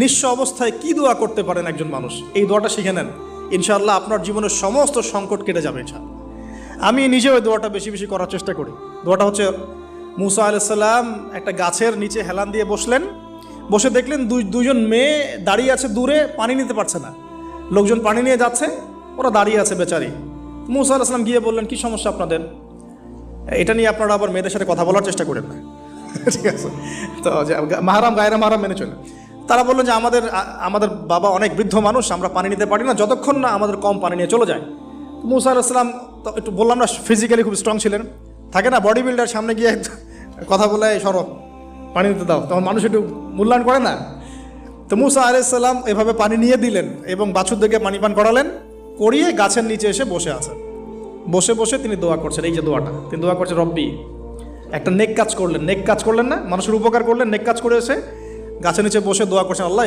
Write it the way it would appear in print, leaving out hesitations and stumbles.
নিঃস্ব অবস্থায় কি দোয়া করতে পারেন একজন মানুষ, এই দোয়াটা শিখে নেন, ইনশাআল্লাহ আপনার জীবনের সমস্ত সংকট কেটে যাবে ইনশাআল্লাহ। আমি নিজেও ওই দোয়াটা বেশি বেশি করার চেষ্টা করি। দোয়াটা হচ্ছে, মুসা আলাইহিস সালাম একটা গাছের নিচে হেলান দিয়ে বসলেন, বসে দেখলেন দুইজন মেয়ে দাঁড়িয়ে আছে দূরে, পানি নিতে পারছে না, লোকজন পানি নিয়ে যাচ্ছে, ওরা দাঁড়িয়ে আছে বেচারি। মুসা আলাইহিস সালাম গিয়ে বললেন, কি সমস্যা আপনাদের? এটা নিয়ে আপনারা আবার মেয়েদের সাথে কথা বলার চেষ্টা করেন না, ঠিক আছে? তো মাহারাম গায়রা মাহারাম মেনে চলে। তারা বললেন যে আমাদের বাবা অনেক বৃদ্ধ মানুষ, আমরা পানি নিতে পারি না যতক্ষণ না আমাদের কম পানি নিয়ে চলে যায়। মুসা আলাইহিস সালাম তো একটু বললাম না, ফিজিক্যালি খুব স্ট্রং ছিলেন, থাকে না বডি বিল্ডার, সামনে গিয়ে কথা বলে সরো পানি নিতে দাও, তখন মানুষ একটু মূল্যায়ন করে না। তো মুসা আলাইহিস সালাম এভাবে পানি নিয়ে দিলেন এবং বাছুরদেরকে পানি পান করালেন, করিয়ে গাছের নিচে এসে বসে আছেন। বসে বসে তিনি দোয়া করছেন, এই যে দোয়াটা তিনি দোয়া করছেন, রব্বি, একটা নেক কাজ করলেন, নেক কাজ করলেন না, মানুষের উপকার করলেন, নেক কাজ করে এসে গাছের নিচে বসে দোয়া করছেন, আল্লাহ